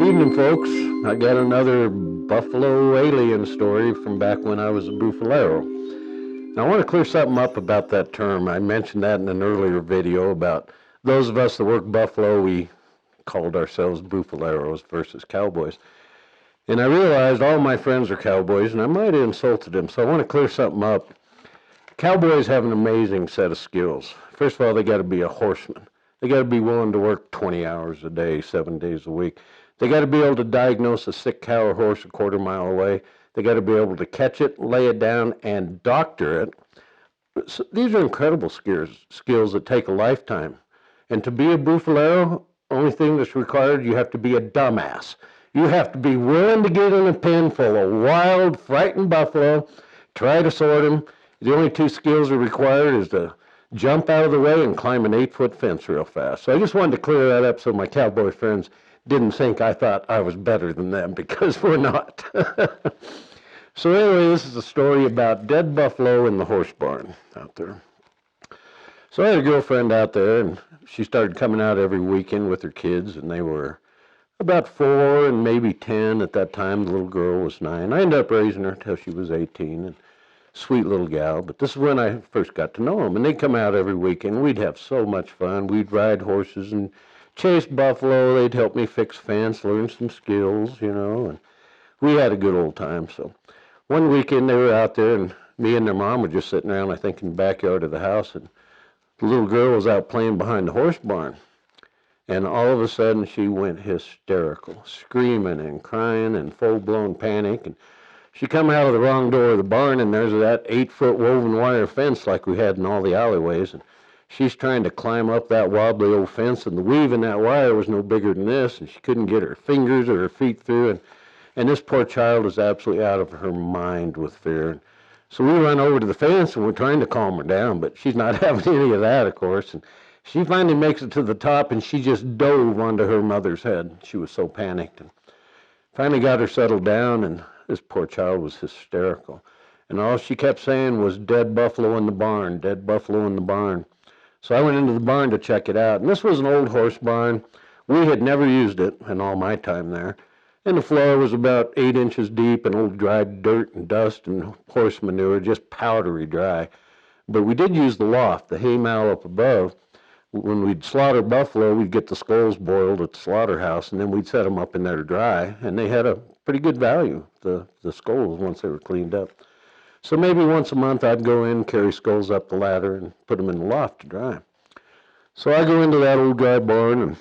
Evening, folks. I got another buffalo alien story from back when I was a buffalero. Now, I want to clear something up about that term. I mentioned that in an earlier video about those of us that work buffalo, we called ourselves buffaleros versus cowboys. And I realized all my friends are cowboys, and I might have insulted them, so I want to clear something up. Cowboys have an amazing set of skills. First of all, they got to be a horseman. They got to be willing to work 20 hours a day, 7 days a week. They got to be able to diagnose a sick cow or horse a quarter mile away. They got to be able to catch it, lay it down, and doctor it. So these are incredible skills that take a lifetime. And to be a buffalero, only thing that's required, you have to be a dumbass. You have to be willing to get in a pen full of wild, frightened buffalo, try to sort them. The only two skills are required is to jump out of the way and climb an 8-foot fence real fast. So I just wanted to clear that up so my cowboy friends didn't think I thought I was better than them, because we're not. So anyway, this is a story about dead buffalo in the horse barn out there. So I had a girlfriend out there, and she started coming out every weekend with her kids, and they were about 4 and maybe 10 at that time. The little girl was 9. I ended up raising her till she was 18, and sweet little gal. But this is when I first got to know them, and they'd come out every weekend. We'd have so much fun. We'd ride horses and chase buffalo. They'd help me fix fence, learn some skills, and we had a good old time. So one weekend they were out there, and me and their mom were just sitting around, I think, in the backyard of the house, and the little girl was out playing behind the horse barn. And all of a sudden she went hysterical, screaming and crying in full-blown panic. And she come out of the wrong door of the barn, and there's that 8-foot woven wire fence like we had in all the alleyways. And she's trying to climb up that wobbly old fence, and the weave in that wire was no bigger than this, and she couldn't get her fingers or her feet through. And this poor child is absolutely out of her mind with fear. So we run over to the fence, and we're trying to calm her down, but she's not having any of that, of course. And she finally makes it to the top, and she just dove onto her mother's head. She was so panicked. And finally got her settled down, and this poor child was hysterical. And all she kept saying was, "Dead buffalo in the barn, dead buffalo in the barn." So I went into the barn to check it out. And this was an old horse barn. We had never used it in all my time there. And the floor was about 8 inches deep, and old dried dirt and dust and horse manure, just powdery dry. But we did use the loft, the hay mow up above. When we'd slaughter buffalo, we'd get the skulls boiled at the slaughterhouse, and then we'd set them up in there to dry. And they had a pretty good value, the skulls, once they were cleaned up. So maybe once a month I'd go in, carry skulls up the ladder, and put them in the loft to dry. So I go into that old dry barn, and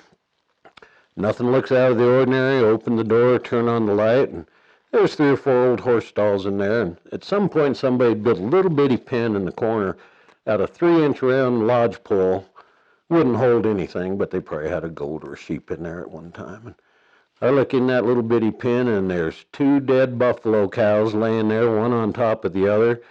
nothing looks out of the ordinary. Open the door, turn on the light, and there's 3 or 4 old horse stalls in there. And at some point somebody built a little bitty pen in the corner out of 3-inch round lodge pole. Wouldn't hold anything, but they probably had a goat or a sheep in there at one time. And I look in that little bitty pen, and there's 2 dead buffalo cows laying there, one on top of the other,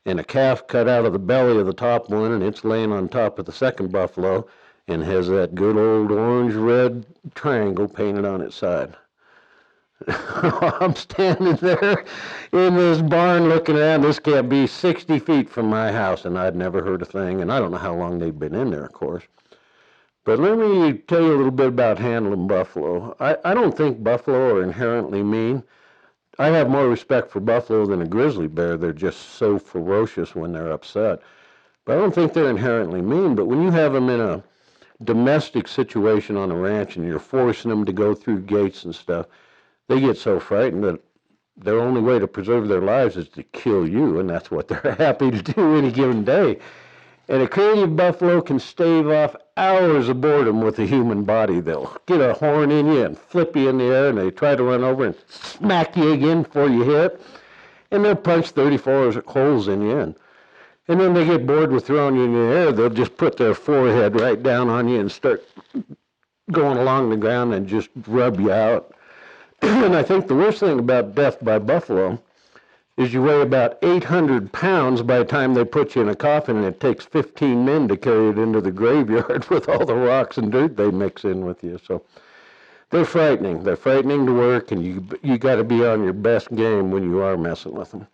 and a calf cut out of the belly of the top one, and it's laying on top of the second buffalo, and has that good old orange-red triangle painted on its side. I'm standing there in this barn looking around. This can't be 60 feet from my house, and I'd never heard a thing, and I don't know how long they'd been in there, of course. But let me tell you a little bit about handling buffalo. I don't think buffalo are inherently mean. I have more respect for buffalo than a grizzly bear. They're just so ferocious when they're upset. But I don't think they're inherently mean. But when you have them in a domestic situation on a ranch and you're forcing them to go through gates and stuff, they get so frightened that their only way to preserve their lives is to kill you, and that's what they're happy to do any given day. And a creative buffalo can stave off hours of boredom with a human body. They'll get a horn in you and flip you in the air, and they try to run over and smack you again before you hit. And they'll punch 34 holes in you. And then they get bored with throwing you in the air. They'll just put their forehead right down on you and start going along the ground and just rub you out. And I think the worst thing about death by buffalo is you weigh about 800 pounds by the time they put you in a coffin, and it takes 15 men to carry it into the graveyard with all the rocks and dirt they mix in with you. So they're frightening. They're frightening to work, and you got to be on your best game when you are messing with them.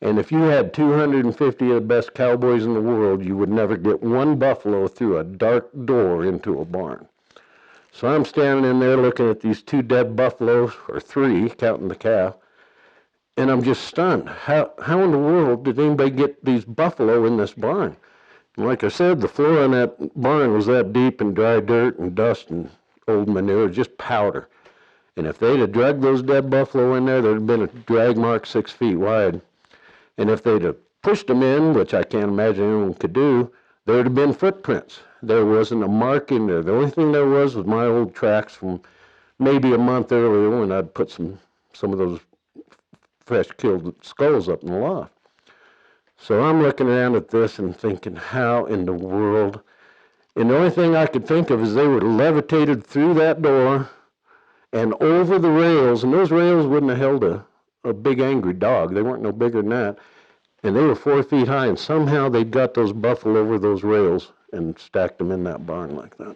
And if you had 250 of the best cowboys in the world, you would never get one buffalo through a dark door into a barn. So I'm standing in there looking at these 2 dead buffaloes, or 3, counting the calf, and I'm just stunned. How in the world did anybody get these buffalo in this barn? And like I said, the floor in that barn was that deep in dry dirt and dust and old manure, just powder. And if they'd have dragged those dead buffalo in there, there'd have been a drag mark 6 feet wide. And if they'd have pushed them in, which I can't imagine anyone could do, there would have been footprints. There wasn't a mark in there. The only thing there was my old tracks from maybe a month earlier when I'd put some of those fresh killed skulls up in the loft. So I'm looking around at this and thinking, how in the world? And the only thing I could think of is they were levitated through that door and over the rails, and those rails wouldn't have held a big angry dog. They weren't no bigger than that. And they were 4 feet high, and somehow they'd got those buffalo over those rails and stacked them in that barn like that.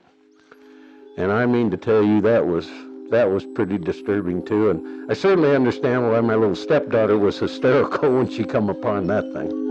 And I mean to tell you, that was pretty disturbing too. And I certainly understand why my little stepdaughter was hysterical when she come upon that thing.